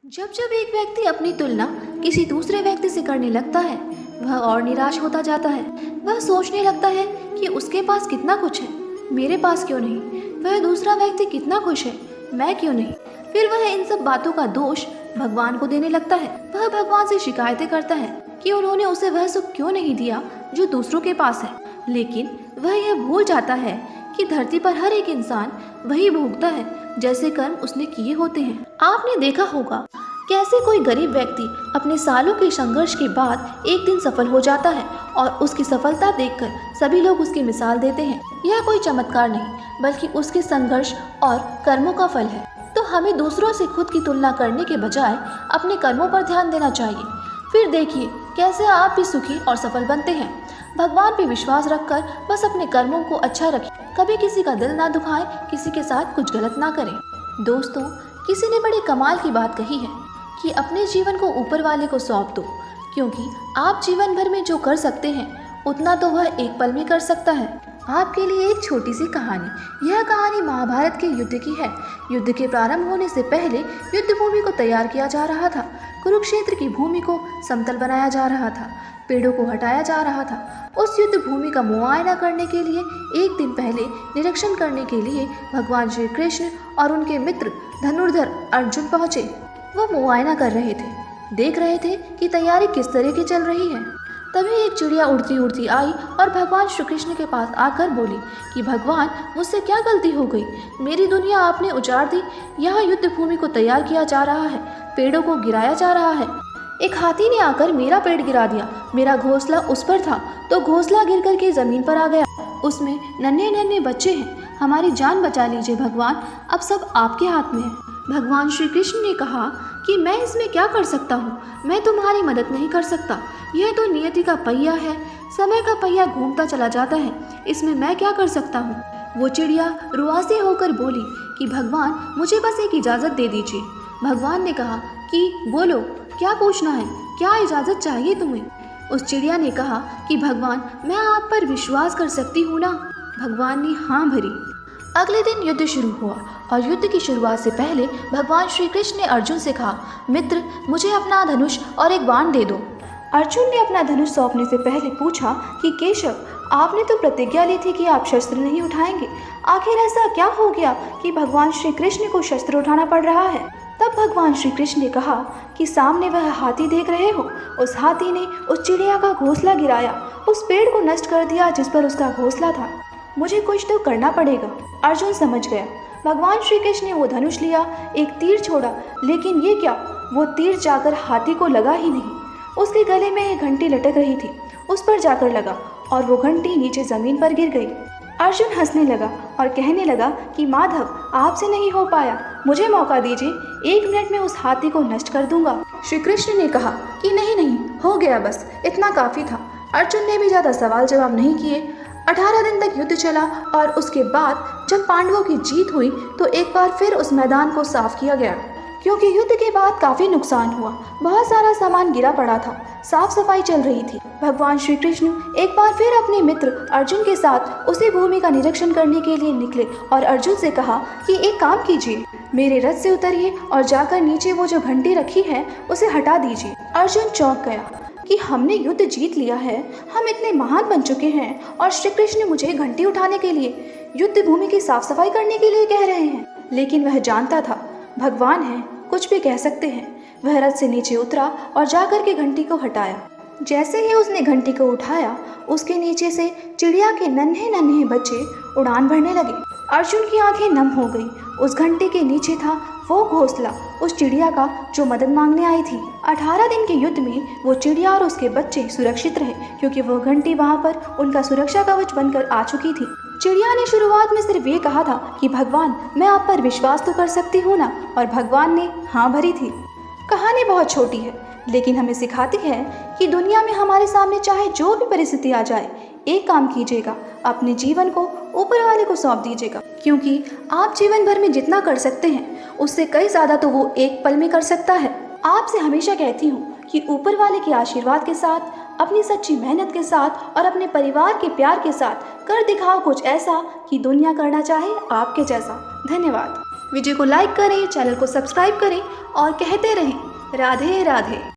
जब जब एक व्यक्ति अपनी तुलना किसी दूसरे व्यक्ति से करने लगता है, वह और निराश होता जाता है। वह सोचने लगता है कि उसके पास कितना कुछ है, मेरे पास क्यों नहीं। वह दूसरा व्यक्ति कितना खुश है, मैं क्यों नहीं। फिर वह इन सब बातों का दोष भगवान को देने लगता है। वह भगवान से शिकायतें करता है कि उन्होंने उसे वह सुख क्यों नहीं दिया जो दूसरों के पास है। लेकिन वह यह भूल जाता है कि धरती पर हर एक इंसान वही भोगता है जैसे कर्म उसने किए होते हैं। आपने देखा होगा कैसे कोई गरीब व्यक्ति अपने सालों के संघर्ष के बाद एक दिन सफल हो जाता है और उसकी सफलता देखकर सभी लोग उसकी मिसाल देते हैं। यह कोई चमत्कार नहीं बल्कि उसके संघर्ष और कर्मों का फल है। तो हमें दूसरों से खुद की तुलना करने के बजाय अपने कर्मों पर ध्यान देना चाहिए। फिर देखिए कैसे आप भी सुखी और सफल बनते हैं। भगवान पे विश्वास रखकर बस अपने कर्मों को अच्छा रखें। कभी किसी का दिल ना दुखाएं, किसी के साथ कुछ गलत ना करें। दोस्तों, किसी ने बड़े कमाल की बात कही है कि अपने जीवन को ऊपर वाले को सौंप दो, क्योंकि आप जीवन भर में जो कर सकते हैं उतना तो वह एक पल में कर सकता है। आपके लिए एक छोटी सी कहानी। यह कहानी महाभारत के युद्ध की है। युद्ध के प्रारंभ होने से पहले युद्ध भूमि को तैयार किया जा रहा था। कुरुक्षेत्र की भूमि को समतल बनाया जा रहा था, पेड़ों को हटाया जा रहा था। उस युद्ध भूमि का मुआयना करने के लिए एक दिन पहले निरीक्षण करने के लिए भगवान श्री कृष्ण और उनके मित्र धनुर्धर अर्जुन पहुंचे। वो मुआयना कर रहे थे, देख रहे थे कि तैयारी किस तरह की चल रही है। तभी एक चिड़िया उड़ती उड़ती आई और भगवान श्री कृष्ण के पास आकर बोली कि भगवान, मुझसे क्या गलती हो गई। मेरी दुनिया आपने उजाड़ दी। यहाँ युद्ध भूमि को तैयार किया जा रहा है, पेड़ों को गिराया जा रहा है। एक हाथी ने आकर मेरा पेड़ गिरा दिया। मेरा घोंसला उस पर था तो घोंसला गिर कर के जमीन पर आ गया। उसमें नन्हे नन्हे बच्चे हैं। हमारी जान बचा लीजिए भगवान, अब सब आपके हाथ में है। भगवान श्री कृष्ण ने कहा कि मैं इसमें क्या कर सकता हूँ, मैं तुम्हारी मदद नहीं कर सकता। यह तो नियति का पहिया है, समय का पहिया घूमता चला जाता है, इसमें मैं क्या कर सकता हूँ। वो चिड़िया रुआसी होकर बोली कि भगवान, मुझे बस एक इजाज़त दे दीजिए। भगवान ने कहा कि बोलो, क्या पूछना है, क्या इजाज़त चाहिए तुम्हें। उस चिड़िया ने कहा कि भगवान, मैं आप पर विश्वास कर सकती हूँ ना। भगवान ने हाँ भरी। अगले दिन युद्ध शुरू हुआ और युद्ध की शुरुआत से पहले भगवान श्री कृष्ण ने अर्जुन से कहा, मित्र, मुझे अपना धनुष और एक बाण दे दो। अर्जुन ने अपना धनुष सौंपने से पहले पूछा कि केशव, आपने तो प्रतिज्ञा ली थी कि आप शस्त्र नहीं उठाएंगे। आखिर ऐसा क्या हो गया कि भगवान श्री कृष्ण को शस्त्र उठाना पड़ रहा है। तब भगवान श्री कृष्ण ने कहा कि सामने वह हाथी देख रहे हो, उस हाथी ने उस चिड़िया का घोंसला गिराया, उस पेड़ को नष्ट कर दिया जिस पर उसका घोंसला था। मुझे कुछ तो करना पड़ेगा। अर्जुन समझ गया। भगवान श्री कृष्ण ने वो धनुष लिया, एक तीर छोड़ा, लेकिन ये क्या, वो तीर जाकर हाथी को लगा ही नहीं। उसके गले में एक घंटी लटक रही थी, उस पर जाकर लगा और वो घंटी नीचे जमीन पर गिर गई। अर्जुन हंसने लगा और कहने लगा कि माधव, आपसे नहीं हो पाया, मुझे मौका दीजिए, 1 मिनट में उस हाथी को नष्ट कर दूंगा। श्री कृष्ण ने कहा कि नहीं नहीं, हो गया, बस इतना काफी था। अर्जुन ने भी ज्यादा सवाल जवाब नहीं किए। 18 दिन तक युद्ध चला और उसके बाद जब पांडवों की जीत हुई तो एक बार फिर उस मैदान को साफ किया गया, क्योंकि युद्ध के बाद काफी नुकसान हुआ, बहुत सारा सामान गिरा पड़ा था, साफ सफाई चल रही थी। भगवान श्री कृष्ण एक बार फिर अपने मित्र अर्जुन के साथ उसी भूमि का निरीक्षण करने के लिए निकले और अर्जुन से कहा कि एक काम कीजिए, मेरे रथ से उतरिए और जाकर नीचे वो जो घंटी रखी है उसे हटा दीजिए। अर्जुन चौंक गया कि हमने युद्ध जीत लिया है, हम इतने महान बन चुके हैं और श्री कृष्ण मुझे घंटी उठाने के लिए, युद्ध भूमि की साफ सफाई करने के लिए कह रहे हैं। लेकिन वह जानता था भगवान है, कुछ भी कह सकते हैं। वह रथ से नीचे उतरा और जाकर के घंटी को हटाया। जैसे ही उसने घंटी को उठाया, उसके नीचे से चिड़िया के नन्हे नन्हे बच्चे उड़ान भरने लगे। अर्जुन की आंखें नम हो गई। उस घंटी के नीचे था वो घोंसला उस चिड़िया का जो मदद मांगने आई थी। 18 दिन के युद्ध में वो चिड़िया और उसके बच्चे सुरक्षित रहे, क्योंकि वो घंटी वहाँ पर उनका सुरक्षा कवच बनकर आ चुकी थी। चिड़िया ने शुरुआत में सिर्फ ये कहा था कि भगवान, मैं आप पर विश्वास तो कर सकती हूँ ना, और भगवान ने हाँ भरी थी। कहानी बहुत छोटी है, लेकिन हमें सिखाती है कि दुनिया में हमारे सामने चाहे जो भी परिस्थिति आ जाए, एक काम कीजिएगा, अपने जीवन को ऊपर वाले को सौंप दीजिएगा, क्योंकि आप जीवन भर में जितना कर सकते हैं उससे कई ज़्यादा तो वो एक पल में कर सकता है। आपसे हमेशा कहती हूँ कि ऊपर वाले के आशीर्वाद के साथ, अपनी सच्ची मेहनत के साथ और अपने परिवार के प्यार के साथ कर दिखाओ कुछ ऐसा कि दुनिया करना चाहे आपके जैसा। धन्यवाद। वीडियो को लाइक करें, चैनल को सब्सक्राइब करें और कहते रहें राधे राधे।